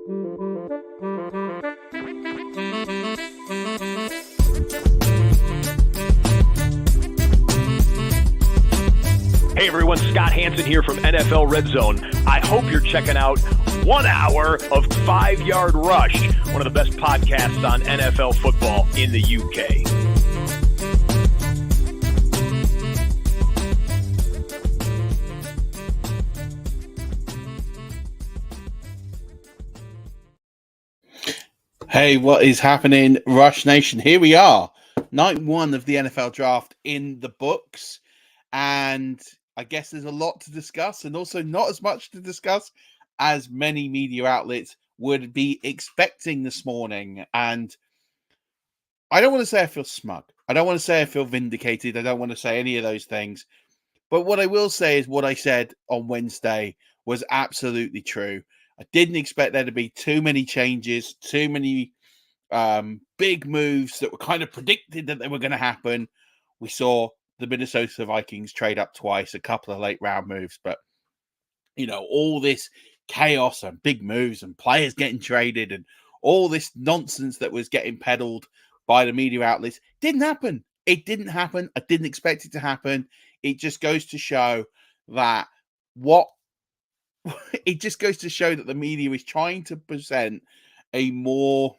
Hey everyone, Scott Hansen here from NFL Red Zone. I hope you're checking out 1 hour of 5-Yard Rush, one of the best podcasts on NFL football in the UK. Hey, what is happening, Rush Nation? Here we are, night one of the NFL draft in the books, and I guess there's a lot to discuss and also not as much to discuss as many media outlets would be expecting this morning. And I don't want to say I feel smug. I don't want to say I feel vindicated. I don't want to say any of those things. But what I will say is what I said on Wednesday was absolutely true. I didn't expect there to be too many changes, too many big moves that were kind of predicted that they were going to happen. We saw the Minnesota Vikings trade up twice, a couple of late round moves, but all this chaos and big moves and players getting traded and all this nonsense that was getting peddled by the media outlets didn't happen. It didn't happen. I didn't expect it to happen. It just goes to show that the media is trying to present a more,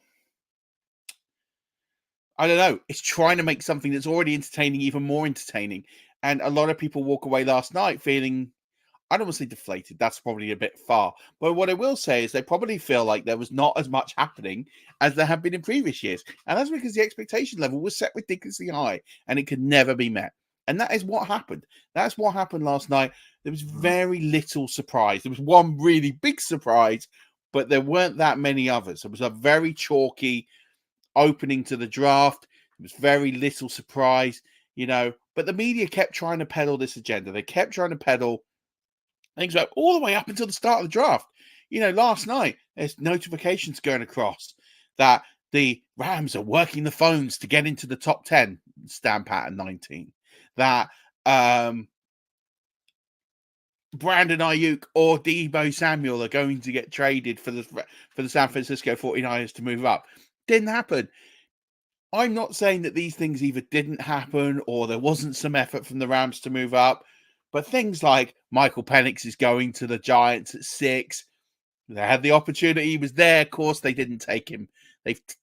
it's trying to make something that's already entertaining even more entertaining. And a lot of people walk away last night feeling, I don't want to say deflated, that's probably a bit far. But what I will say is they probably feel like there was not as much happening as there have been in previous years. And that's because the expectation level was set ridiculously high and it could never be met. And that is what happened. That's what happened last night. There was very little surprise. There was one really big surprise, but there weren't that many others. It was a very chalky opening to the draft. It was very little surprise, but the media kept trying to peddle this agenda. They kept trying to peddle things like all the way up until the start of the draft. Last night, there's notifications going across that the Rams are working the phones to get into the top 10, stamp at 19. That Brandon Ayuk or Deebo Samuel are going to get traded for the San Francisco 49ers to move up. Didn't happen. I'm not saying that these things either didn't happen or there wasn't some effort from the Rams to move up, but things like Michael Penix is going to the Giants at 6. They had the opportunity. He was there. Of course, they didn't take him.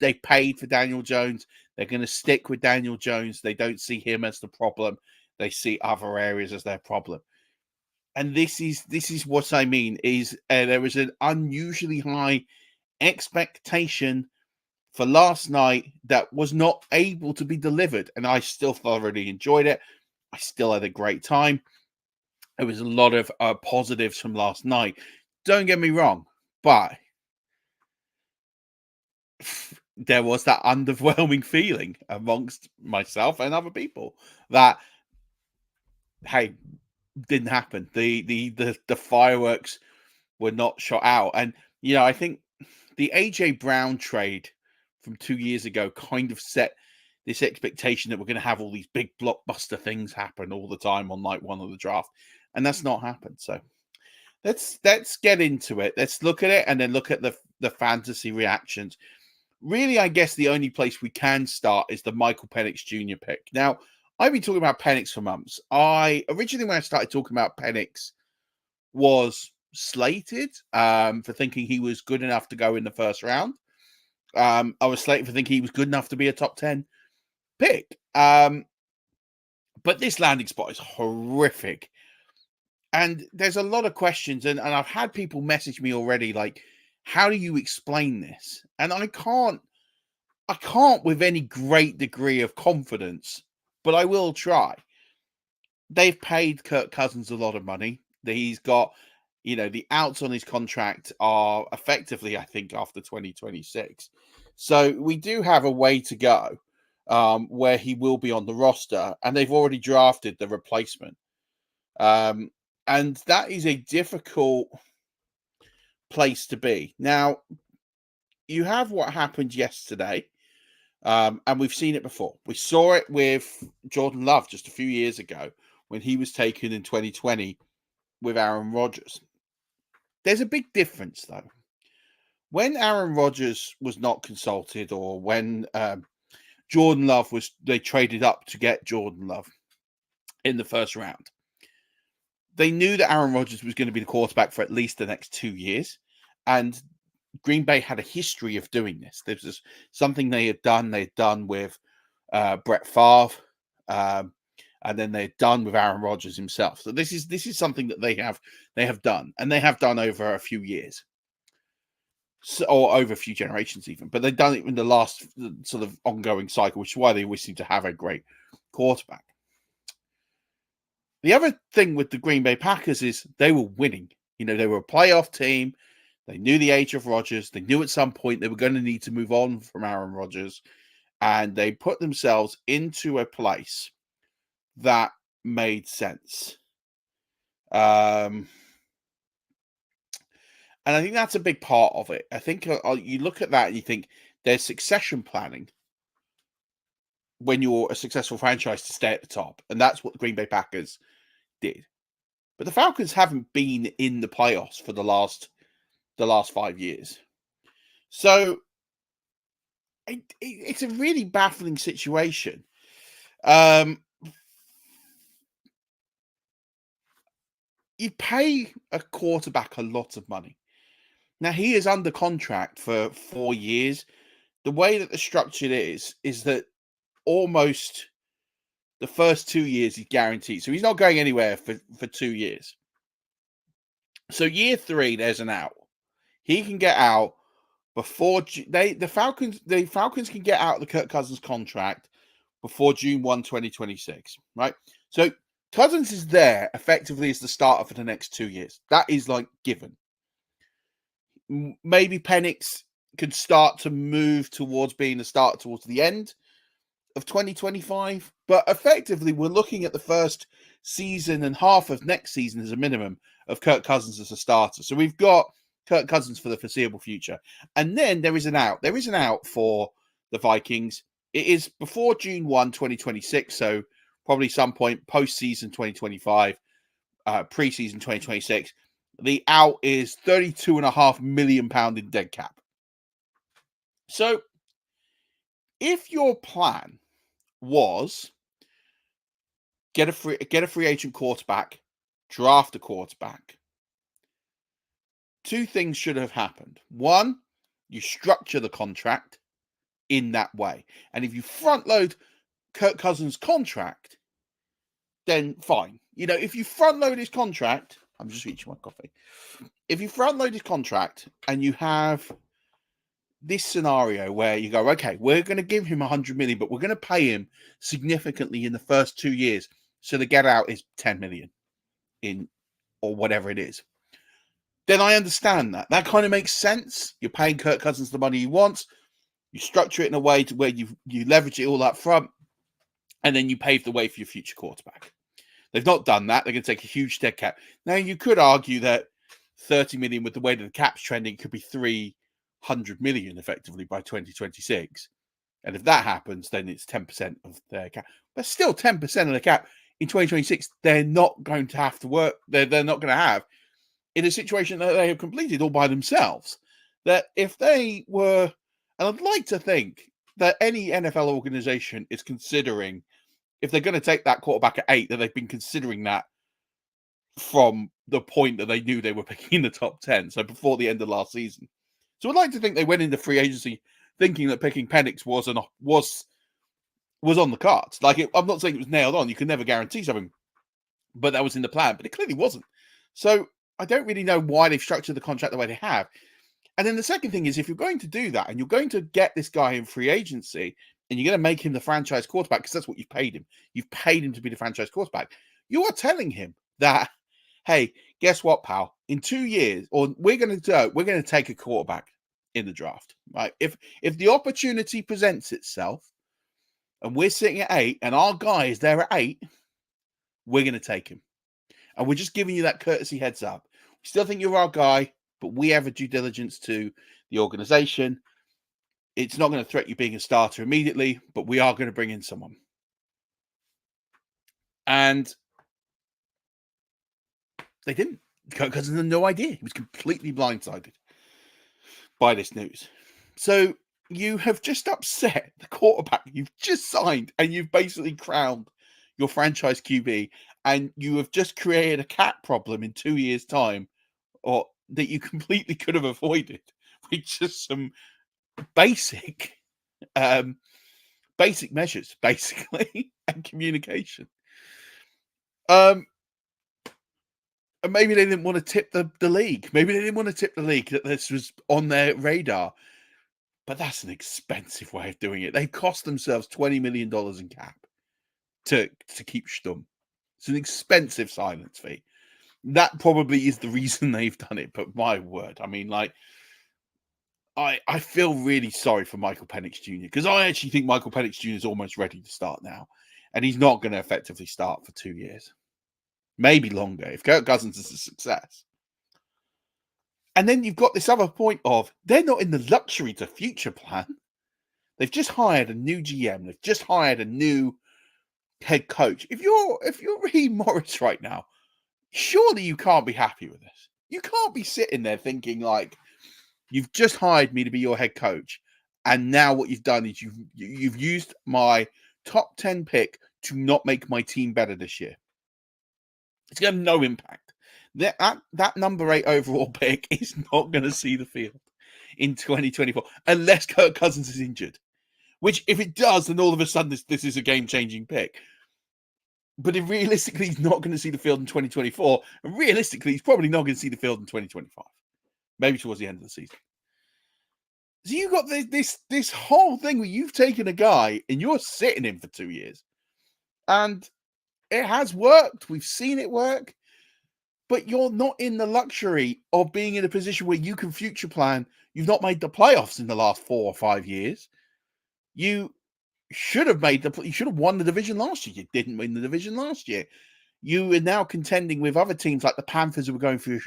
They paid for Daniel Jones. They're going to stick with Daniel Jones. They don't see him as the problem. They see other areas as their problem. And this is what I mean, is there was an unusually high expectation for last night that was not able to be delivered. And I still thoroughly enjoyed it. I still had a great time. There was a lot of positives from last night. Don't get me wrong, but there was that underwhelming feeling amongst myself and other people that, hey, didn't happen. The fireworks were not shot out. And, I think the AJ Brown trade from 2 years ago kind of set this expectation that we're going to have all these big blockbuster things happen all the time on night one of the draft. And that's not happened. So let's get into it. Let's look at it and then look at the fantasy reactions. Really, I guess the only place we can start is the Michael Penix Jr. pick. Now, I've been talking about Penix for months. Originally, when I started talking about Penix, was slated for thinking he was good enough to go in the first round. I was slated for thinking he was good enough to be a top 10 pick. But this landing spot is horrific. And there's a lot of questions, and I've had people message me already, like, how do you explain this? And I can't with any great degree of confidence, but I will try. They've paid Kirk Cousins a lot of money. He's got, the outs on his contract are effectively, I think, after 2026. So we do have a way to go where he will be on the roster, and they've already drafted the replacement. And that is a difficult place to be. Now, you have what happened yesterday, and we've seen it before. We saw it with Jordan Love just a few years ago when he was taken in 2020 with Aaron Rodgers. There's a big difference, though. when Aaron Rodgers was not consulted, or when Jordan Love they traded up to get Jordan Love in the first round, they knew that Aaron Rodgers was going to be the quarterback for at least the next 2 years. And Green Bay had a history of doing this. This was something they had done. They had done with Brett Favre, and then they had done with Aaron Rodgers himself. So this is something that they have done, and they have done over a few years, or over a few generations even. But they've done it in the last sort of ongoing cycle, which is why they always seem to have a great quarterback. The other thing with the Green Bay Packers is they were winning. They were a playoff team. They knew the age of Rodgers. They knew at some point they were going to need to move on from Aaron Rodgers. And they put themselves into a place that made sense. And I think that's a big part of it. I think you look at that and you think there's succession planning when you're a successful franchise to stay at the top. And that's what the Green Bay Packers did. But the Falcons haven't been in the playoffs for the last 5 years. So it's a really baffling situation. You pay a quarterback a lot of money. Now, he is under contract for 4 years. The way that the structure is that almost the first 2 years he's guaranteed. So he's not going anywhere for 2 years. So year 3, there's an out. He can get out before the Falcons can get out of the Kirk Cousins contract before June 1, 2026, right? So Cousins is there effectively as the starter for the next 2 years. That is like given. Maybe Penix could start to move towards being the starter towards the end of 2025, but effectively we're looking at the first season and half of next season as a minimum of Kirk Cousins as a starter. So we've got Kirk Cousins for the foreseeable future. And then there is an out. There is an out for the Vikings. It is before June 1, 2026, so probably some point post-season 2025, pre-season 2026. The out is £32.5 million in dead cap. So if your plan was get a free agent quarterback, draft a quarterback, 2 things should have happened. 1, you structure the contract in that way. And if you front load Kirk Cousins' contract, then fine. If you front load his contract, I'm just reaching my coffee. If you front load his contract and you have this scenario where you go, okay, we're going to give him 100 million, but we're going to pay him significantly in the first 2 years. So the get out is 10 million or whatever it is. Then I understand that. That kind of makes sense. You're paying Kirk Cousins the money he wants. You structure it in a way to where you leverage it all up front, and then you pave the way for your future quarterback. They've not done that. They're going to take a huge dead cap. Now, you could argue that 30 million with the way that the cap's trending could be 300 million effectively by 2026. And if that happens, then it's 10% of their cap. But still 10% of the cap in 2026, they're not going to have to work. They're not going to have in a situation that they have completed all by themselves. That if they were, and I'd like to think that any NFL organization is considering, if they're going to take that quarterback at 8, that they've been considering that from the point that they knew they were picking in the top 10, so before the end of last season. So I'd like to think they went into free agency thinking that picking Penix was on the cards. I'm not saying it was nailed on. You can never guarantee something, but that was in the plan. But it clearly wasn't. So I don't really know why they've structured the contract the way they have. And then the second thing is, if you're going to do that and you're going to get this guy in free agency and you're going to make him the franchise quarterback, because that's what you've paid him. You've paid him to be the franchise quarterback. You are telling him that, hey, guess what, pal? In 2 years, or we're going to take a quarterback in the draft, right? If the opportunity presents itself and we're sitting at 8 and our guy is there at 8, we're going to take him. And we're just giving you that courtesy heads up. We still think you're our guy, but we have a due diligence to the organization. It's not going to threaten you being a starter immediately, but we are going to bring in someone. And they didn't. Kirk Cousins had no idea. He was completely blindsided by this news. So you have just upset the quarterback you've just signed, and you've basically crowned your franchise QB, and you have just created a cap problem in 2 years' time, or that you completely could have avoided with just some basic basic measures, basically, and communication. And maybe they didn't want to tip the league. Maybe they didn't want to tip the league that this was on their radar. But that's an expensive way of doing it. They cost themselves $20 million in cap to keep Stum. It's an expensive silence fee. That probably is the reason they've done it. But my word, I mean, like, I feel really sorry for Michael Penix Jr. because I actually think Michael Penix Jr. is almost ready to start now. And he's not going to effectively start for 2 years. Maybe longer if Kirk Cousins is a success. And then you've got this other point of they're not in the luxury to future plan. They've just hired a new GM. They've just hired a new head coach. If you're Raheem Morris right now, surely you can't be happy with this. You can't be sitting there thinking like, you've just hired me to be your head coach, and now what you've done is you've used my top 10 pick to not make my team better this year. It's going to have no impact. That number 8 overall pick is not going to see the field in 2024 unless Kirk Cousins is injured. Which, if it does, then all of a sudden this is a game-changing pick. But if realistically he's not going to see the field in 2024, and realistically he's probably not going to see the field in 2025. Maybe towards the end of the season. So you've got this whole thing where you've taken a guy and you're sitting him for 2 years. And it has worked. We've seen it work. But you're not in the luxury of being in a position where you can future plan. You've not made the playoffs in the last 4 or 5 years. You should have you should have won the division last year. You didn't win the division last year. You are now contending with other teams like the Panthers, who are going through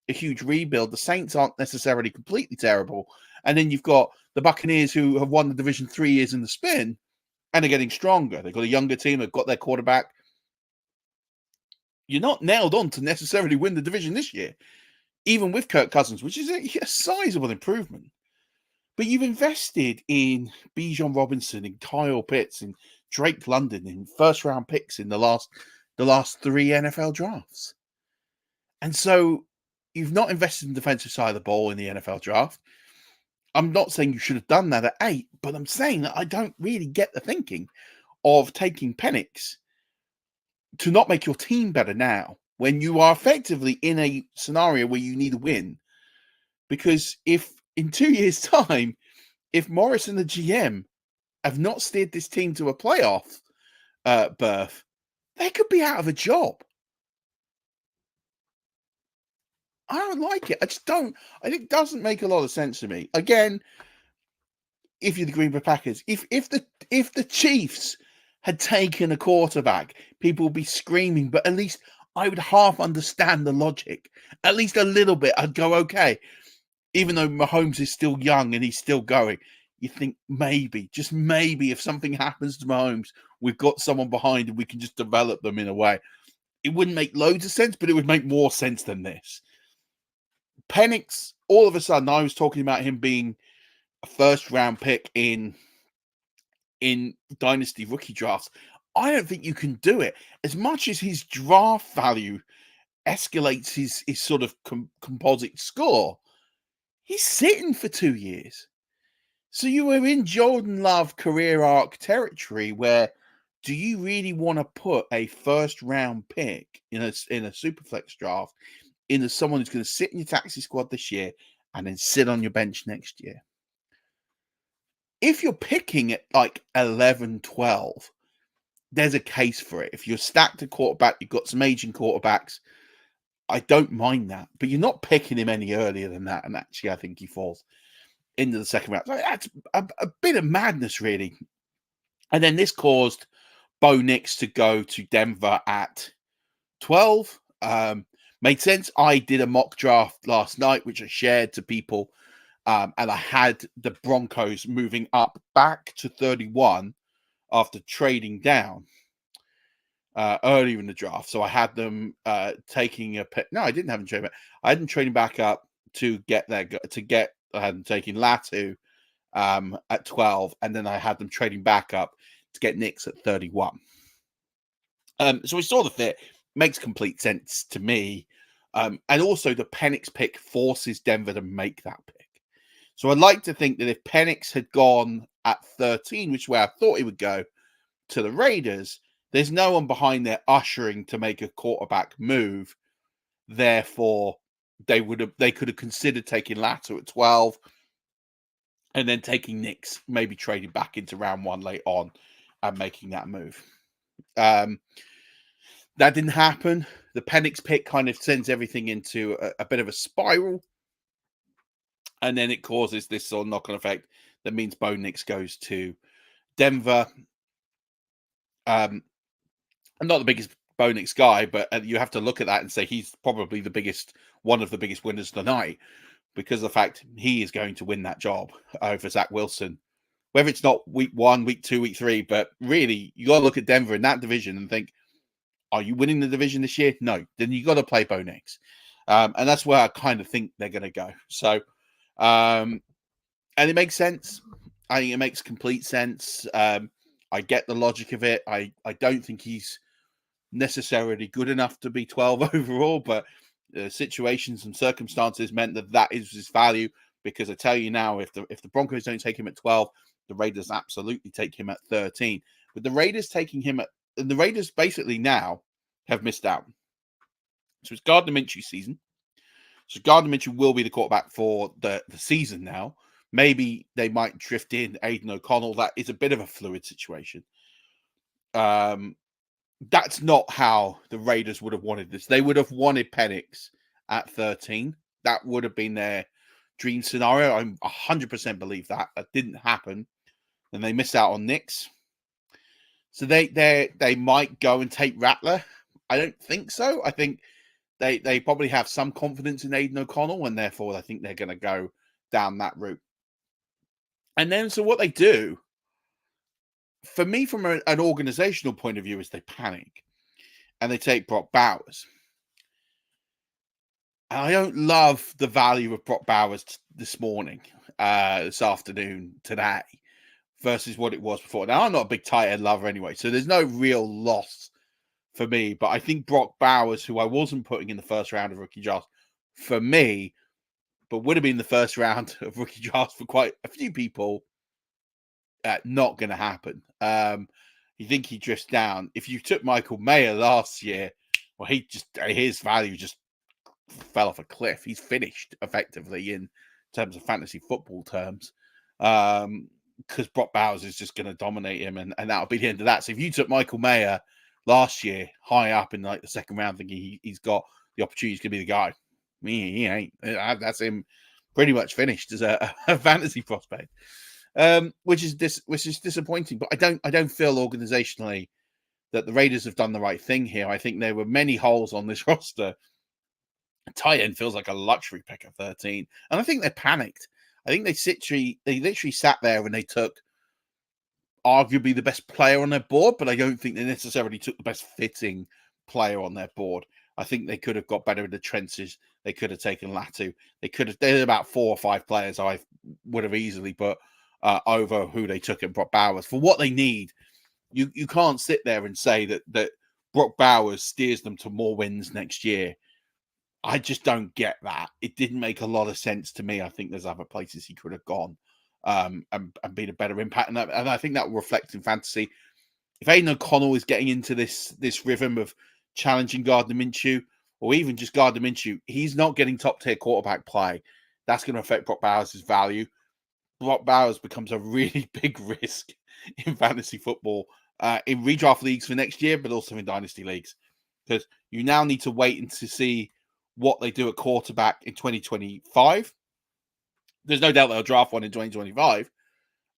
a huge rebuild. The Saints aren't necessarily completely terrible. And then you've got the Buccaneers, who have won the division 3 years in the spin and are getting stronger. They've got a younger team. They've got their quarterback. You're not nailed on to necessarily win the division this year, even with Kirk Cousins, which is a sizable improvement. But you've invested in Bijan Robinson, in Kyle Pitts, in Drake London, in first-round picks in the last 3 NFL drafts. And so you've not invested in the defensive side of the ball in the NFL draft. I'm not saying you should have done that at 8, but I'm saying that I don't really get the thinking of taking Penix to not make your team better now when you are effectively in a scenario where you need a win. Because if in 2 years' time, if Morris and the GM have not steered this team to a playoff berth, they could be out of a job. I don't like it. I just don't. It doesn't make a lot of sense to me. Again, if you're the Green Bay Packers, if the Chiefs had taken a quarterback, people would be screaming, but at least I would half understand the logic. At least a little bit. I'd go, okay. Even though Mahomes is still young and he's still going, you think maybe, just maybe, if something happens to Mahomes, we've got someone behind and we can just develop them in a way. It wouldn't make loads of sense, but it would make more sense than this. Penix, all of a sudden, I was talking about him being a first-round pick in Dynasty rookie drafts. I don't think you can do it. As much as his draft value escalates his sort of composite score, he's sitting for 2 years. So you are in Jordan Love career arc territory where do you really want to put a first-round pick in a Superflex draft into someone who's going to sit in your taxi squad this year and then sit on your bench next year? If you're picking at like 11, 12, there's a case for it. If you're stacked at quarterback, you've got some aging quarterbacks, I don't mind that. But you're not picking him any earlier than that. And actually, I think he falls into the second round. So that's a bit of madness, really. And then this caused Bo Nix to go to Denver at 12. Made sense. I did a mock draft last night, which I shared to people. And I had the Broncos moving up back to 31 after trading down earlier in the draft. So I had them taking a pick. No, I didn't have them trading back. I had them trading back up to get had them taking Latu at 12, and then I had them trading back up to get Knicks at 31. So we saw the fit. Makes complete sense to me. And also the Penix pick forces Denver to make that pick. So I'd like to think that if Penix had gone at 13, which is where I thought he would go, to the Raiders, there's no one behind there ushering to make a quarterback move. Therefore, they could have considered taking Latu at 12 and then taking Knicks, maybe trading back into round 1 late on and making that move. That didn't happen. The Penix pick kind of sends everything into a bit of a spiral. And then it causes this sort of knock-on effect that means Bo Nix goes to Denver. I'm not the biggest Bo Nix guy, but you have to look at that and say he's probably one of the biggest winners tonight because of the fact he is going to win that job over Zach Wilson. Whether it's not week 1, week 2, week 3, but really, you got to look at Denver in that division and think, are you winning the division this year? No. Then you got to play Bo Nix. And that's where I kind of think they're going to go. So, and it makes sense. I think it makes complete sense. I get the logic of it. I don't think he's necessarily good enough to be 12 overall, but situations and circumstances meant that is his value. Because I tell you now, if the Broncos don't take him at 12, the Raiders absolutely take him at 13. But the Raiders taking him and the Raiders basically now have missed out. So it's Gardner Minshew season. So Gardner Minshew will be the quarterback for the season now. Maybe they might drift in Aiden O'Connell. That is a bit of a fluid situation. That's not how the Raiders would have wanted this. They would have wanted Penix at 13. That would have been their dream scenario. I 100% believe that. That didn't happen. And they missed out on Knicks. So they might go and take Rattler. I don't think so. I think they probably have some confidence in Aiden O'Connell, and therefore I think they're going to go down that route. And then, so what they do, for me, from an organizational point of view, is they panic and they take Brock Bowers. And I don't love the value of Brock Bowers this afternoon, today, versus what it was before. Now, I'm not a big tight end lover anyway, so there's no real loss for me. But I think Brock Bowers, who I wasn't putting in the first round of rookie draft for me, but would have been the first round of rookie drafts for quite a few people, not going to happen. You think he drifts down. If you took Michael Mayer last year, well, his value just fell off a cliff. He's finished effectively in terms of fantasy football terms. Because Brock Bowers is just going to dominate him, and that'll be the end of that. So if you took Michael Mayer last year high up in like the second round, thinking he's got the opportunity, he's going to be the guy, he ain't. That's him pretty much finished as a fantasy prospect, which is disappointing. But I don't feel organizationally that the Raiders have done the right thing here. I think there were many holes on this roster. Tight end feels like a luxury pick at 13, and I think they panicked. I think they literally sat there and they took arguably the best player on their board, but I don't think they necessarily took the best fitting player on their board. I think they could have got better in the trenches. They could have taken Latu. They had about 4 or 5 players I would have easily put over who they took in Brock Bowers. For what they need, you can't sit there and say that Brock Bowers steers them to more wins next year. I just don't get that. It didn't make a lot of sense to me. I think there's other places he could have gone and been a better impact. And I think that will reflect in fantasy. If Aiden O'Connell is getting into this rhythm of challenging Gardner Minshew, or even just Gardner Minshew, he's not getting top-tier quarterback play. That's going to affect Brock Bowers' value. Brock Bowers becomes a really big risk in fantasy football, in redraft leagues for next year, but also in dynasty leagues. Because you now need to wait and to see what they do at quarterback in 2025. There's no doubt they'll draft one in 2025.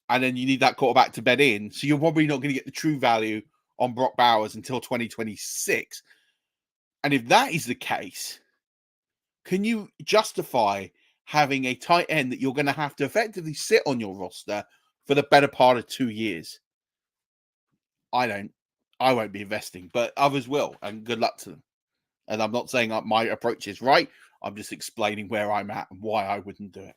And then you need that quarterback to bed in. So you're probably not going to get the true value on Brock Bowers until 2026. And if that is the case, can you justify having a tight end that you're going to have to effectively sit on your roster for the better part of 2 years? I don't. I won't be investing, but others will. And good luck to them. And I'm not saying my approach is right. I'm just explaining where I'm at and why I wouldn't do it.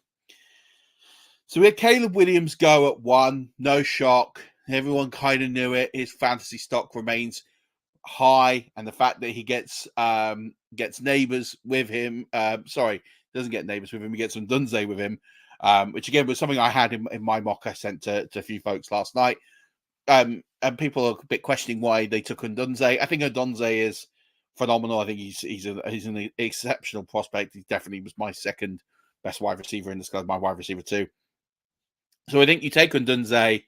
So we had Caleb Williams go at 1, no shock. Everyone kind of knew it. His fantasy stock remains high, and the fact that he gets neighbors with him. Doesn't get neighbors with him. He gets some Dunze with him, which again was something I had in my mock I sent to a few folks last night. And people are a bit questioning why they took Ndunze. I think Ndunze is phenomenal. I think he's an exceptional prospect. He definitely was my second best wide receiver in this class, my wide receiver too. So I think you take Ndunze.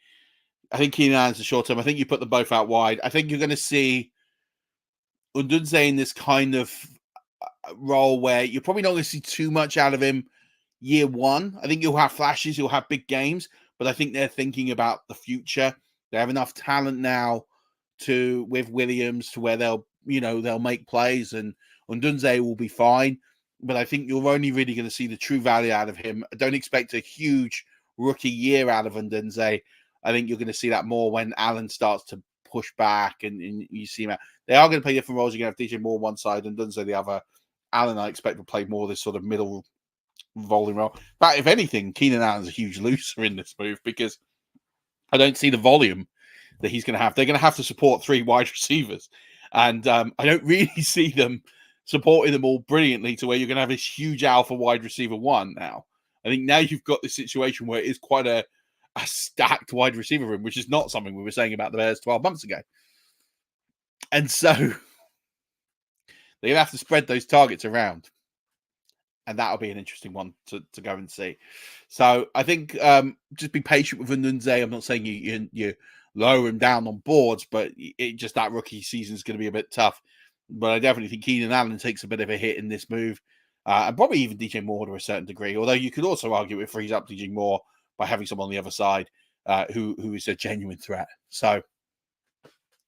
I think Keenan Allen's the short term. I think you put them both out wide. I think you're going to see Ndunze in this kind of role where you're probably not going to see too much out of him year one. I think you'll have flashes, you'll have big games, but I think they're thinking about the future. They have enough talent now with Williams to where they'll make plays, and Ndunze will be fine. But I think you're only really going to see the true value out of him. I don't expect a huge rookie year out of Ndunze. I think you're going to see that more when Allen starts to push back and you see him out. They are going to play different roles. You're going to have DJ Moore one side and Ndunze the other. Allen, I expect, will play more this sort of middle rolling role. But if anything, Keenan Allen's a huge loser in this move because I don't see the volume that he's going to have. They're going to have to support 3 wide receivers. And I don't really see them supporting them all brilliantly to where you're going to have this huge alpha wide receiver 1 now. I think now you've got this situation where it is quite a stacked wide receiver room, which is not something we were saying about the Bears 12 months ago. And so they're going to have to spread those targets around. And that'll be an interesting one to go and see. So I think just be patient with Ndunze. I'm not saying you lower him down on boards, but just that rookie season is going to be a bit tough. But I definitely think Keenan Allen takes a bit of a hit in this move. And probably even DJ Moore to a certain degree. Although you could also argue it frees up DJ Moore by having someone on the other side who is a genuine threat. So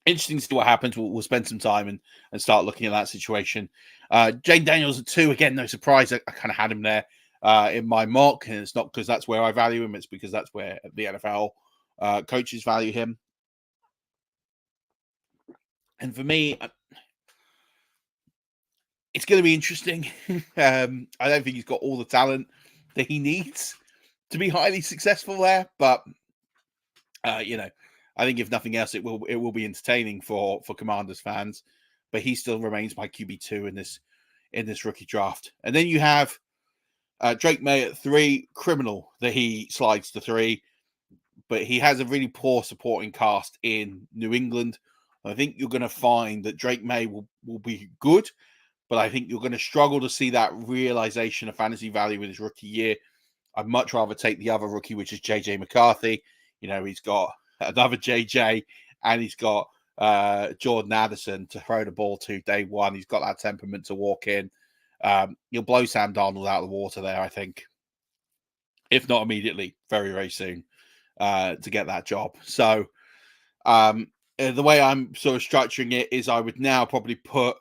interesting to see what happens. We'll spend some time and start looking at that situation. Jane Daniels at 2, again, no surprise. I kind of had him there in my mock, and it's not because that's where I value him. It's because that's where the NFL coaches value him. And for me, it's going to be interesting. I don't think he's got all the talent that he needs to be highly successful there, but I think if nothing else, it will be entertaining for Commanders fans. But he still remains my QB2 in this rookie draft. And then you have Drake May at 3, criminal that he slides to 3, but he has a really poor supporting cast in New England. I think you're going to find that Drake May will be good, but I think you're going to struggle to see that realization of fantasy value in his rookie year. I'd much rather take the other rookie, which is JJ McCarthy. He's got another JJ, and he's got Jordan Addison to throw the ball to day one. He's got that temperament to walk in. You'll blow Sam Darnold out of the water there, I think. If not immediately, very, very soon to get that job. So the way I'm sort of structuring it is I would now probably put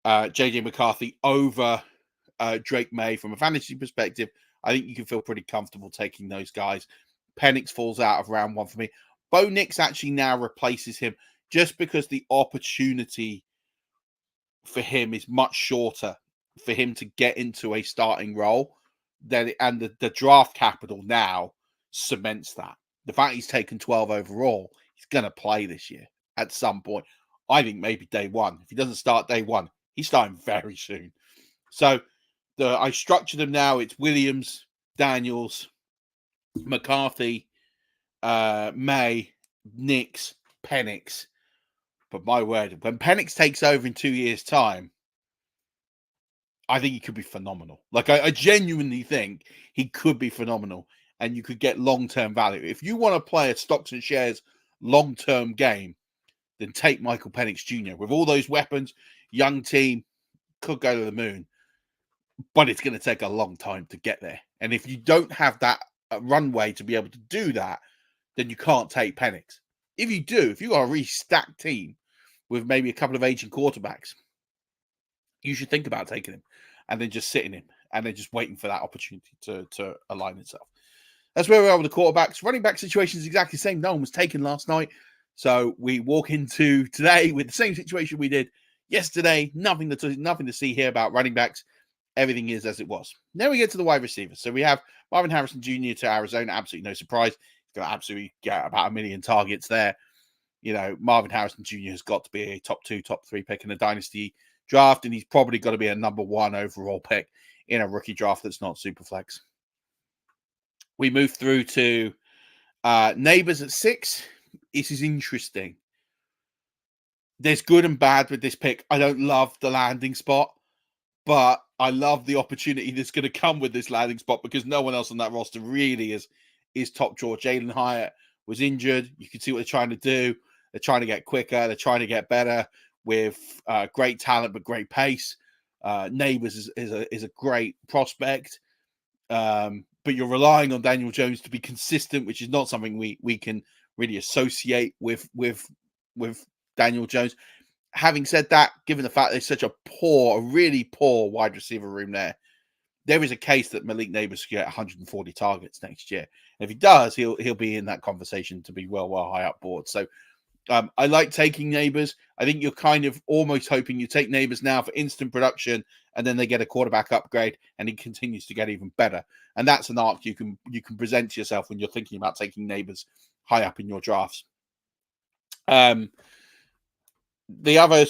JJ McCarthy over Drake May from a fantasy perspective. I think you can feel pretty comfortable taking those guys. Penix falls out of round 1 for me. Bo Nix actually now replaces him just because the opportunity for him is much shorter for him to get into a starting role. And the draft capital now cements that. The fact he's taken 12 overall, he's going to play this year at some point. I think maybe day 1. If he doesn't start day 1, he's starting very soon. So I structured them now. It's Williams, Daniels, McCarthy, May, Nix, Penix. But my word, when Penix takes over in 2 years' time, I think he could be phenomenal. Like, I genuinely think he could be phenomenal, and you could get long-term value. If you want to play a stocks and shares long-term game, then take Michael Penix Jr. With all those weapons, young team, could go to the moon. But it's going to take a long time to get there. And if you don't have that runway to be able to do that, then you can't take Penix. If you do, if you are a really stacked team with maybe a couple of aging quarterbacks, you should think about taking him and then just sitting him and then just waiting for that opportunity to align itself. That's where we are with the quarterbacks. Running back situation is exactly the same. No one was taken last night. So we walk into today with the same situation we did yesterday. Nothing to see here about running backs. everything is as it was. Then we get to the wide receivers. So we have Marvin Harrison Jr. to Arizona. Absolutely no surprise. He's going to absolutely get about 1 million targets there. You know, Marvin Harrison Jr. has got to be a top 2, top 3 pick in a dynasty draft, and he's probably got to be a number 1 overall pick in a rookie draft that's not super flex. We move through to Neighbors at 6. This is interesting. There's good and bad with this pick. I don't love the landing spot, but I love the opportunity that's going to come with this landing spot because no one else on that roster really is top draw. Jalen Hyatt was injured. You can see what they're trying to do. They're trying to get quicker. They're trying to get better with great talent but great pace. Neighbors is a great prospect, but you're relying on Daniel Jones to be consistent, which is not something we can really associate with Daniel Jones. Having said that, given the fact there's such a really poor wide receiver room there is a case that Malik Neighbors could get 140 targets next year. And if he does, he'll be in that conversation to be well high up board. So I like taking Neighbors. I think you're kind of almost hoping you take Neighbors now for instant production, and then they get a quarterback upgrade, and he continues to get even better. And that's an arc you can present to yourself when you're thinking about taking Neighbors high up in your drafts. The other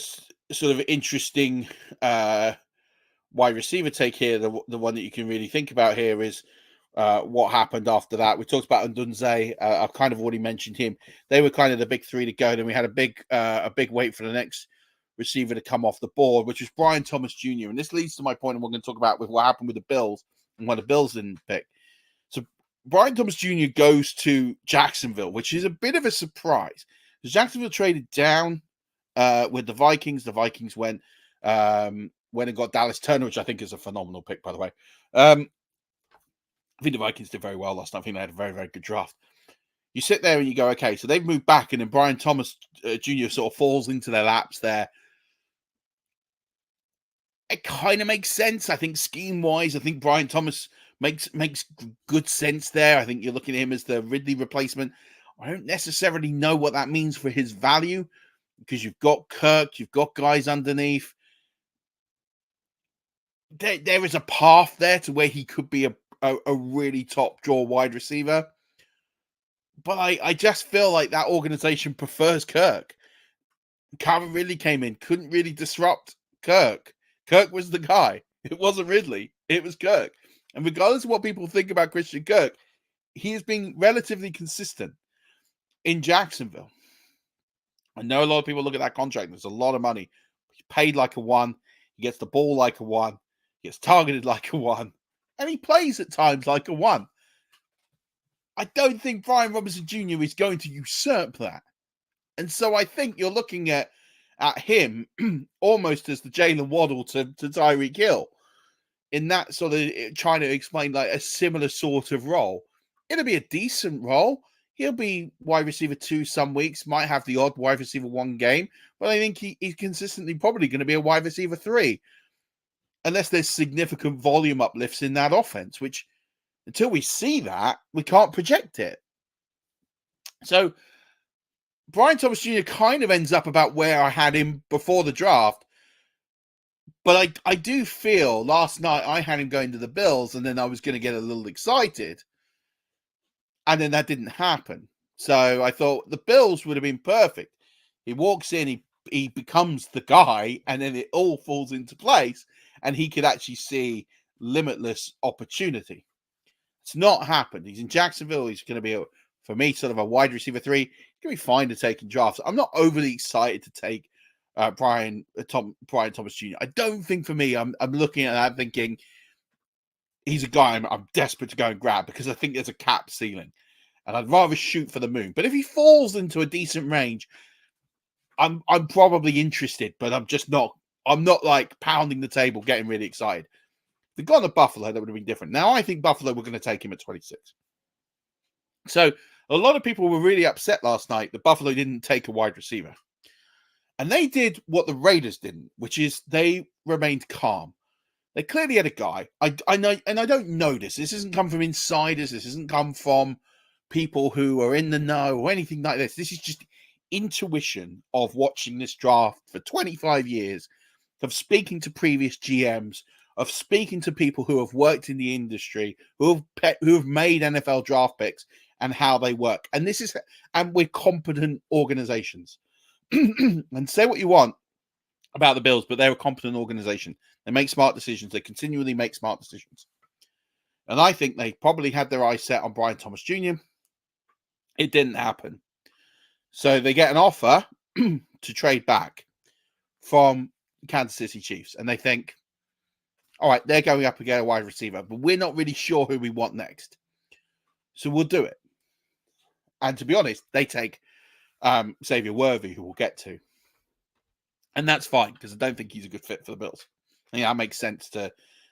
sort of interesting wide receiver take here, the one that you can really think about here is what happened after that. We talked about Ndunze. I've kind of already mentioned him. They were kind of the big 3 to go. Then we had a big wait for the next receiver to come off the board, which was Brian Thomas Jr. And this leads to my point, and we're going to talk about with what happened with the Bills and why the Bills didn't pick. So Brian Thomas Jr. goes to Jacksonville, which is a bit of a surprise. Because Jacksonville traded down with the Vikings. The Vikings went and got Dallas Turner, which I think is a phenomenal pick, by the way. I think the Vikings did very well last night. I think they had a very, very good draft. You sit there and you go, okay, so they've moved back, and then Brian Thomas Jr. sort of falls into their laps there. It kind of makes sense. I think scheme-wise, I think Brian Thomas makes good sense there. I think you're looking at him as the Ridley replacement. I don't necessarily know what that means for his value because you've got Kirk, you've got guys underneath. There is a path there to where he could be a really top draw wide receiver. But I just feel like that organization prefers Kirk. Calvin Ridley came in, couldn't really disrupt Kirk. Kirk was the guy. It wasn't Ridley. It was Kirk. And regardless of what people think about Christian Kirk, he has been relatively consistent in Jacksonville. I know a lot of people look at that contract. There's a lot of money. He's paid like a 1. He gets the ball like a 1. He gets targeted like a 1. And he plays at times like a 1. I don't think Brian Robinson Jr. is going to usurp that. And so I think you're looking at him almost as the Jalen Waddle to Tyreek Hill in that sort of trying to explain like a similar sort of role. It'll be a decent role. He'll be wide receiver 2 some weeks, might have the odd wide receiver 1 game, but I think he's consistently probably going to be a wide receiver 3 unless there's significant volume uplifts in that offense, which until we see that, we can't project it. So Brian Thomas Jr. kind of ends up about where I had him before the draft. But I do feel last night I had him going to the Bills and then I was going to get a little excited. And then that didn't happen. So I thought the Bills would have been perfect. He walks in, he becomes the guy, and then it all falls into place. And he could actually see limitless opportunity. It's not happened. He's in Jacksonville. He's going to be, for me, sort of a wide receiver 3. He's going to be fine to take in drafts. I'm not overly excited to take Brian Thomas Jr. I don't think for me, I'm looking at that thinking he's a guy I'm desperate to go and grab because I think there's a cap ceiling. And I'd rather shoot for the moon. But if he falls into a decent range, I'm probably interested, but I'm not like pounding the table, getting really excited. If they'd gone to Buffalo, that would have been different. Now I think Buffalo were going to take him at 26. So a lot of people were really upset last night that Buffalo didn't take a wide receiver. And they did what the Raiders didn't, which is they remained calm. They clearly had a guy. I know, and I don't know this. This hasn't come from insiders. This hasn't come from people who are in the know or anything like this. This is just intuition of watching this draft for 25 years, of speaking to previous GMs, of speaking to people who have worked in the industry, who have made NFL draft picks and how they work. And we're competent organizations. And say what you want about the Bills, but they're a competent organization. They make smart decisions. They continually make smart decisions. And I think they probably had their eyes set on Brian Thomas Jr. It didn't happen. So they get an offer to trade back from Kansas City Chiefs. And they think, all right, they're going up against a wide receiver, but we're not really sure who we want next. So we'll do it. And to be honest, they take Xavier Worthy, who we'll get to. And that's fine, because I don't think he's a good fit for the Bills. I think that makes sense to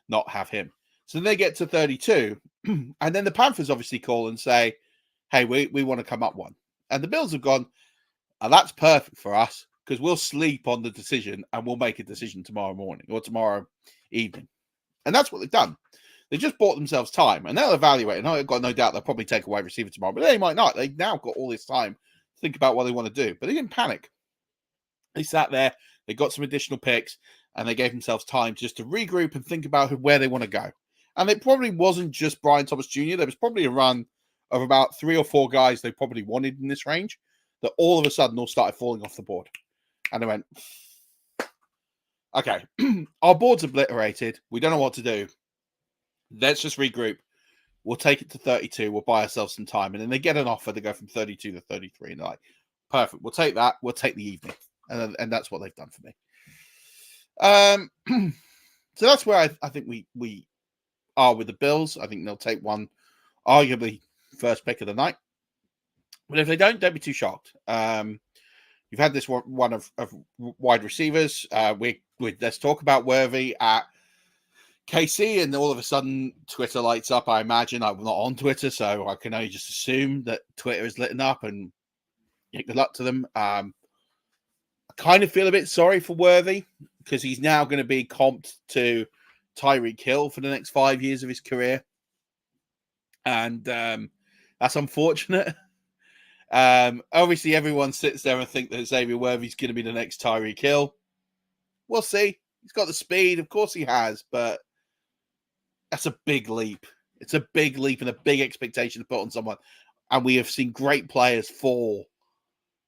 not have him. So then they get to 32, and then the Panthers obviously call and say, hey, we want to come up one. And the Bills have gone, that's perfect for us, because we'll sleep on the decision, and we'll make a decision tomorrow morning or tomorrow evening. And that's what they've done. They just bought themselves time, and they'll evaluate. And I've got no doubt they'll probably take a wide receiver tomorrow, but they might not. They've now got all this time to think about what they want to do. But they didn't panic. They sat there, they got some additional picks, and they gave themselves time just to regroup and think about where they want to go. And it probably wasn't just Brian Thomas Jr. There was probably a run of about 3 or 4 guys they probably wanted in this range that all of a sudden all started falling off the board. And they went, okay, our board's obliterated. We don't know what to do. Let's just regroup. We'll take it to 32. We'll buy ourselves some time. And then they get an offer to go from 32 to 33. And they're like, perfect. We'll take that. We'll take the evening. And that's what they've done for me. So that's where I think we are with the Bills. I think they'll take one, arguably first pick of the night. But if they don't be too shocked. You've had this one of wide receivers. Let's talk about Worthy at KC, and all of a sudden Twitter lights up. I imagine I'm not on Twitter, so I can only just assume that Twitter is lit up, and good luck to them. I kind of feel a bit sorry for Worthy because he's now going to be comped to Tyreek Hill for the next 5 years of his career, and that's unfortunate. Obviously, everyone sits there and think that Xavier Worthy's going to be the next Tyreek Hill. We'll see. He's got the speed, of course he has, but that's a big leap. It's a big leap and a big expectation to put on someone. And we have seen great players fall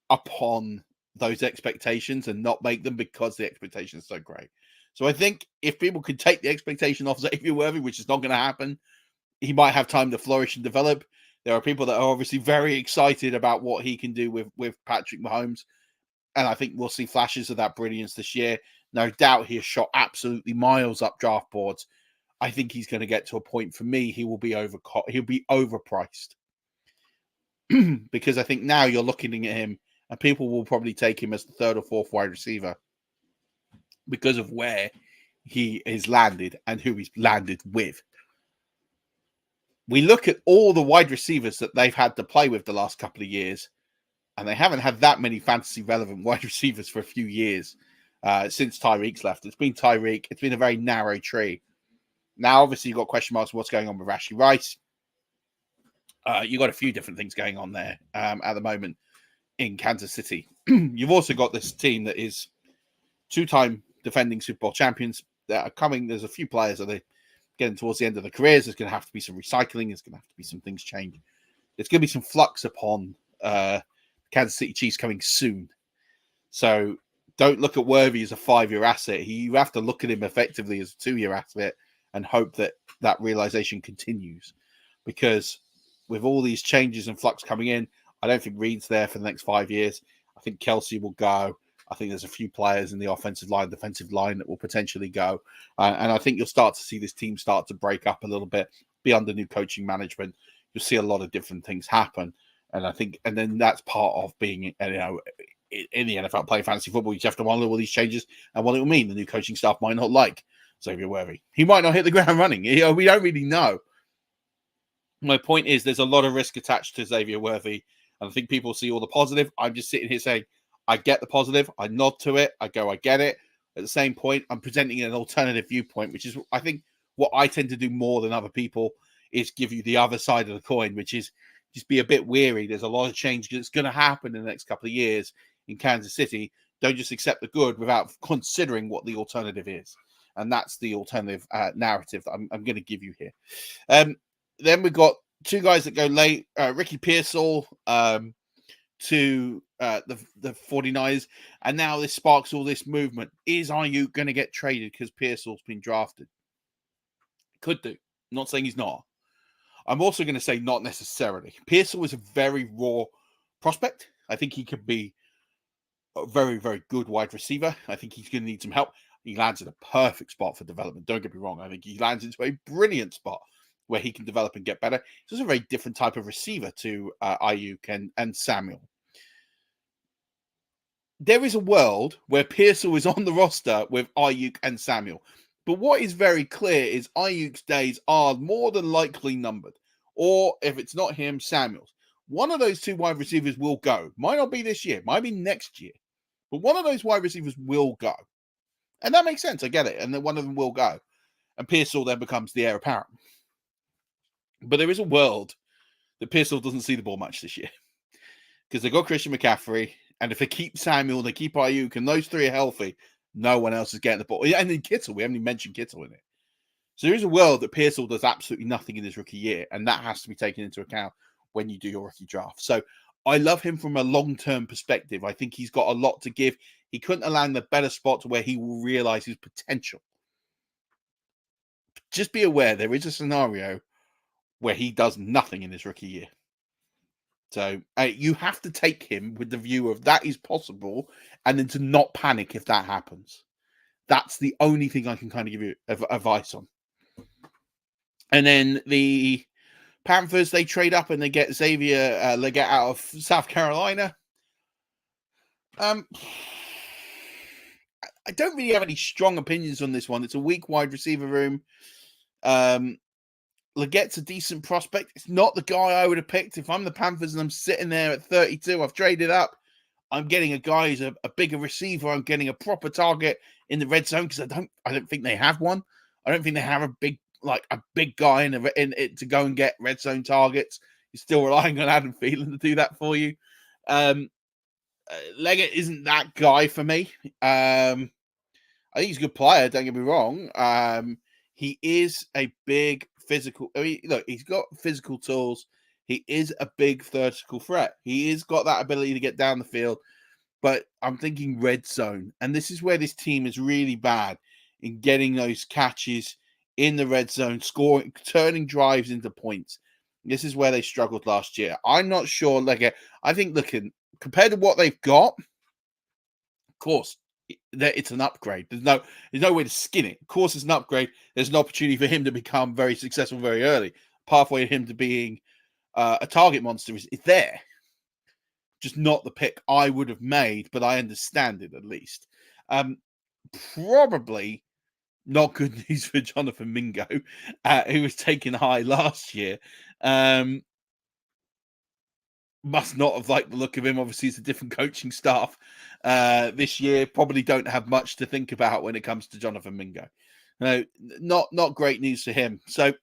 upon those expectations and not make them because the expectation is so great. So I think if people could take the expectation off Xavier Worthy, which is not going to happen, he might have time to flourish and develop. There are people that are obviously very excited about what he can do with Patrick Mahomes. And I think we'll see flashes of that brilliance this year. No doubt he has shot absolutely miles up draft boards. I think he's going to get to a point, for me, he'll be overpriced. Because I think now you're looking at him and people will probably take him as the 3rd or 4th wide receiver because of where he is landed and who he's landed with. We look at all the wide receivers that they've had to play with the last couple of years, and they haven't had that many fantasy-relevant wide receivers for a few years since Tyreek's left. It's been Tyreek. It's been a very narrow tree. Now, obviously, you've got question marks on what's going on with Rashee Rice. You've got a few different things going on there at the moment in Kansas City. You've also got this team that is 2-time defending Super Bowl champions that are coming. There's a few players that are getting towards the end of their careers. There's going to have to be some recycling. There's going to have to be some things changed. There's going to be some flux upon Kansas City Chiefs coming soon. So don't look at Worthy as a 5-year asset. You have to look at him effectively as a 2-year asset and hope that that realization continues. Because with all these changes and flux coming in, I don't think Reed's there for the next 5 years. I think Kelsey will go. I think there's a few players in the offensive line, defensive line that will potentially go. And I think you'll start to see this team start to break up a little bit, be under new coaching management. You'll see a lot of different things happen. And then that's part of being, in the NFL playing fantasy football. You have to monitor all these changes and what it will mean. The new coaching staff might not like Xavier Worthy. He might not hit the ground running. We don't really know. My point is there's a lot of risk attached to Xavier Worthy. And I think people see all the positive. I'm just sitting here saying, I get the positive. I nod to it. I get it. At the same point, I'm presenting an alternative viewpoint, which is, I think, what I tend to do more than other people is give you the other side of the coin, which is just be a bit weary. There's a lot of change that's going to happen in the next couple of years in Kansas City. Don't just accept the good without considering what the alternative is. And that's the alternative narrative that I'm going to give you here. Then we've got two guys that go late, Ricky Pearsall to the 49ers. And now this sparks all this movement. Is Ayuk going to get traded because Pearsall's been drafted? Could do. I'm not saying he's not. I'm also going to say not necessarily. Pearsall is a very raw prospect. I think he could be a very, very good wide receiver. I think he's going to need some help. He lands in a perfect spot for development. Don't get me wrong. I think he lands into a brilliant spot where he can develop and get better. He's a very different type of receiver to Ayuk and Samuel. There is a world where Pearsall is on the roster with Ayuk and Samuel. But what is very clear is Ayuk's days are more than likely numbered. Or if it's not him, Samuel's. One of those two wide receivers will go. Might not be this year. Might be next year. But one of those wide receivers will go. And that makes sense. I get it. And then one of them will go. And Pearsall then becomes the heir apparent. But there is a world that Pearsall doesn't see the ball much this year. Because they got Christian McCaffrey. And if they keep Samuel, they keep Ayuk, and those three are healthy, no one else is getting the ball. And then Kittle, we haven't even mentioned Kittle in it. So there is a world that Pearsall does absolutely nothing in his rookie year, and that has to be taken into account when you do your rookie draft. So I love him from a long-term perspective. I think he's got a lot to give. He couldn't have landed a better spot to where he will realize his potential. Just be aware there is a scenario where he does nothing in his rookie year. So you have to take him with the view of that is possible, and then to not panic if that happens. That's the only thing I can kind of give you advice on. And then the Panthers, they trade up and they get Xavier Legette out of South Carolina. I don't really have any strong opinions on this one. It's a weak wide receiver room. Legette's a decent prospect. It's not the guy I would have picked. If I'm the Panthers and I'm sitting there at 32, I've traded up. I'm getting a guy who's a bigger receiver. I'm getting a proper target in the red zone because I don't think they have one. I don't think they have a big guy in it to go and get red zone targets. You're still relying on Adam Thielen to do that for you. Legette isn't that guy for me. I think he's a good player. Don't get me wrong. He is a big physical. I mean, look, he's got physical tools. He is a big vertical threat. He has got that ability to get down the field. But I'm thinking red zone. And this is where this team is really bad in getting those catches in the red zone, scoring, turning drives into points. This is where they struggled last year. I'm not sure. I think compared to what they've got, of course, it's an upgrade. There's no way to skin it. Of course, it's an upgrade. There's an opportunity for him to become very successful very early. Pathway to him to being a target monster is there. Just not the pick I would have made, but I understand it at least. Probably not good news for Jonathan Mingo, who was taken high last year. Must not have liked the look of him. Obviously, it's a different coaching staff this year. Probably don't have much to think about when it comes to Jonathan Mingo. No, not great news for him. So,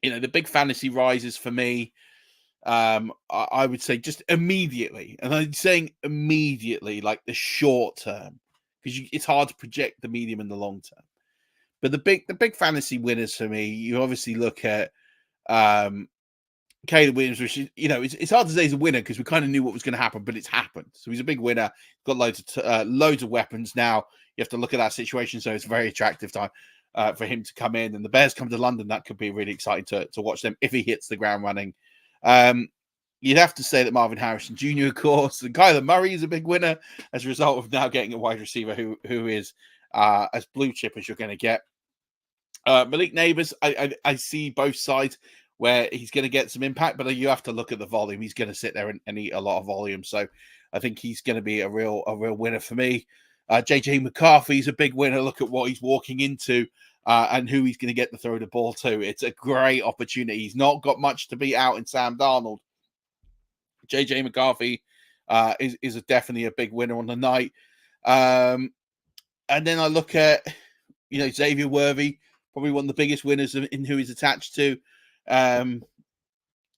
the big fantasy rises for me. I would say just immediately, and I'm saying immediately, like the short term, because it's hard to project the medium and the long term. But the big fantasy winners for me, you obviously look at Caleb Williams, which is, it's hard to say he's a winner because we kind of knew what was going to happen, but it's happened. So he's a big winner. Got loads of weapons now. You have to look at that situation. So it's a very attractive time for him to come in. And the Bears come to London. That could be really exciting to watch them if he hits the ground running. You'd have to say that Marvin Harrison Jr., of course, and Kyler Murray is a big winner as a result of now getting a wide receiver who is as blue chip as you're going to get. Malik Neighbors, I see both sides where he's going to get some impact, but you have to look at the volume. He's going to sit there and eat a lot of volume. So I think he's going to be a real winner for me. JJ McCarthy's a big winner. Look at what he's walking into and who he's going to get to throw the ball to. It's a great opportunity. He's not got much to beat out in Sam Darnold. JJ McCarthy is definitely a big winner on the night. And then I look at, Xavier Worthy, probably one of the biggest winners in who he's attached to. And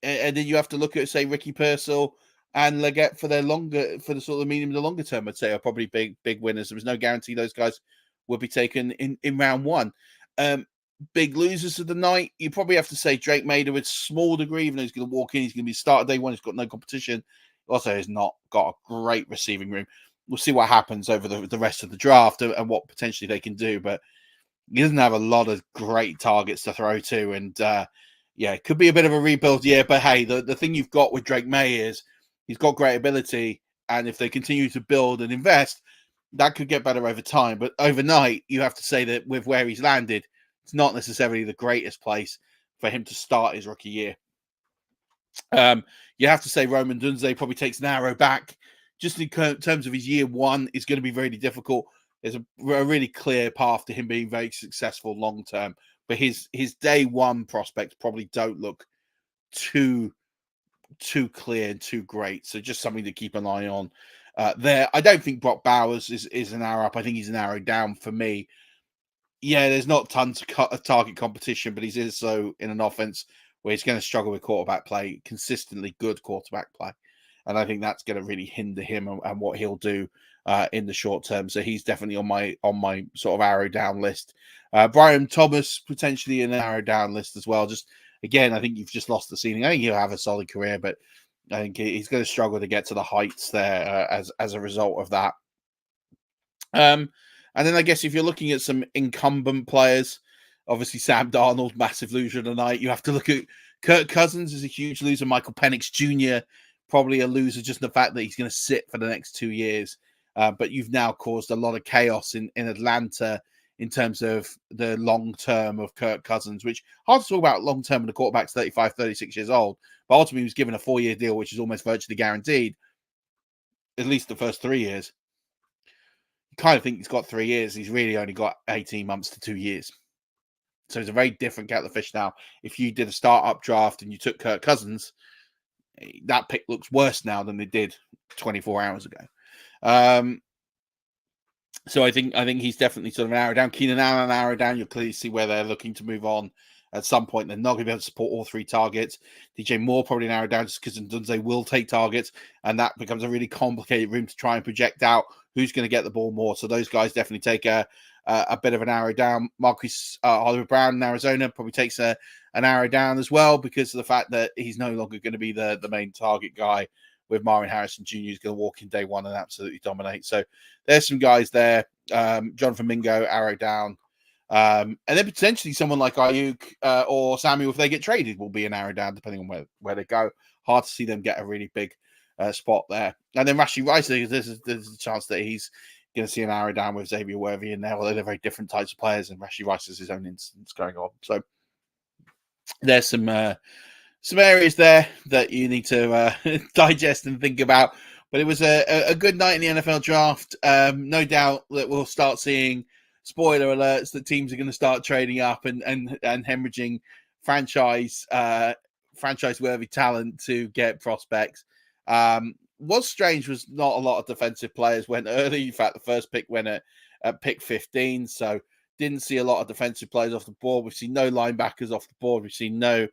then you have to look at, say, Ricky Pearsall and Legette for the sort of medium to longer term. I'd say are probably big winners. There was no guarantee those guys will be taken in round one. Big losers of the night, you probably have to say Drake May to a small degree, even though he's going to walk in, he's going to be starter day one, he's got no competition. Also, he's not got a great receiving room. We'll see what happens over the rest of the draft and what potentially they can do, but he doesn't have a lot of great targets to throw to, and it could be a bit of a rebuild year, but hey, the thing you've got with Drake May is he's got great ability, and if they continue to build and invest, that could get better over time. But overnight, you have to say that with where he's landed, it's not necessarily the greatest place for him to start his rookie year. You have to say Roman Dunze probably takes an arrow back. Just in terms of his year one, is going to be really difficult. There's a really clear path to him being very successful long term, but his day one prospects probably don't look too clear and too great. So just something to keep an eye on there. I don't think Brock Bowers is an arrow up. I think he's an arrow down for me. Yeah, there's not tons of target competition, but he's also in an offense where he's going to struggle with quarterback play, consistently good quarterback play. And I think that's going to really hinder him and what he'll do in the short term. So he's definitely on my sort of arrow down list. Brian Thomas, potentially an arrow down list as well. Just again, I think you've just lost the ceiling. I think he'll have a solid career, but I think he's going to struggle to get to the heights there as a result of that. And then I guess if you're looking at some incumbent players, obviously Sam Darnold, massive loser tonight. You have to look at Kirk Cousins is a huge loser. Michael Penix Jr., probably a loser, just the fact that he's going to sit for the next 2 years. But you've now caused a lot of chaos in Atlanta in terms of the long term of Kirk Cousins, which hard to talk about long term when the quarterback's 35, 36 years old. But ultimately, he was given a 4-year deal, which is almost virtually guaranteed, at least the first 3 years. You kind of think he's got 3 years. He's really only got 18 months to 2 years. So it's a very different kettle of fish now. If you did a startup draft and you took Kirk Cousins, that pick looks worse now than it did 24 hours ago. So I think he's definitely sort of an arrow down. Keenan Allen, arrow down. You'll clearly see where they're looking to move on at some point. They're not going to be able to support all 3 targets. DJ Moore probably an arrow down just because Dunze will take targets, and that becomes a really complicated room to try and project out who's going to get the ball more. So those guys definitely take a bit of an arrow down. Marquise Hollywood Brown in Arizona probably takes an arrow down as well because of the fact that he's no longer going to be the main target guy, with Marvin Harrison Jr. who's going to walk in day one and absolutely dominate. So there's some guys there. Jonathan Mingo, arrow down. And then potentially someone like Ayuk or Samuel, if they get traded, will be an arrow down, depending on where they go. Hard to see them get a really big spot there. And then Rashee Rice, there's a chance that he's going to see an arrow down with Xavier Worthy in there, although they're very different types of players, and Rashee Rice has his own instance going on. So there's some areas there that you need to digest and think about. But it was a good night in the NFL draft. No doubt that we'll start seeing spoiler alerts that teams are going to start trading up and hemorrhaging franchise-worthy talent to get prospects. What's strange was not a lot of defensive players went early. In fact, the first pick went at pick 15, so didn't see a lot of defensive players off the board. We've seen no linebackers off the board. We've seen no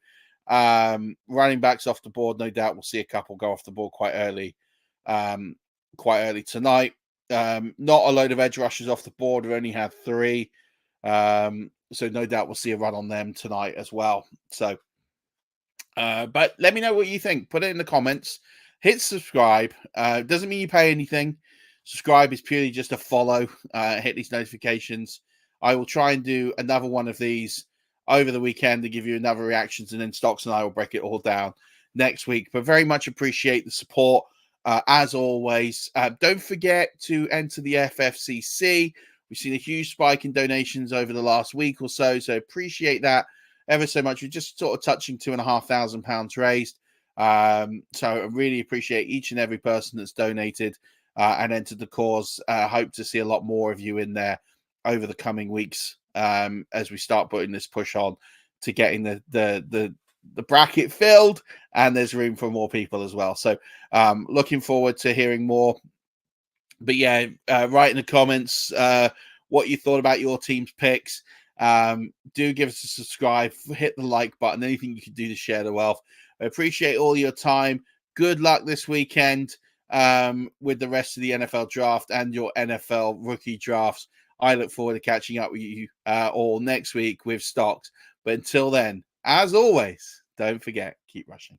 running backs off the board. No doubt we'll see a couple go off the board quite early tonight. Not a load of edge rushers off the board. We only had 3. So no doubt we'll see a run on them tonight as well. So, but let me know what you think. Put it in the comments. Hit subscribe. Doesn't mean you pay anything. Subscribe is purely just a follow. Hit these notifications. I will try and do another one of these over the weekend to give you another reactions, and then Stocks and I will break it all down next week. But very much appreciate the support. As always, don't forget to enter the FFCC. We've seen a huge spike in donations over the last week or so, so appreciate that ever so much. We're just sort of touching £2,500 raised. So I really appreciate each and every person that's donated and entered the cause. Hope to see a lot more of you in there over the coming weeks as we start putting this push on to getting the bracket filled, and there's room for more people as well. So looking forward to hearing more. But yeah, write in the comments what you thought about your team's picks. Do give us a subscribe, hit the like button, anything you can do to share the wealth. I appreciate all your time. Good luck this weekend with the rest of the NFL draft and your NFL rookie drafts. I look forward to catching up with you all next week with stocks. But until then, as always, don't forget, keep rushing.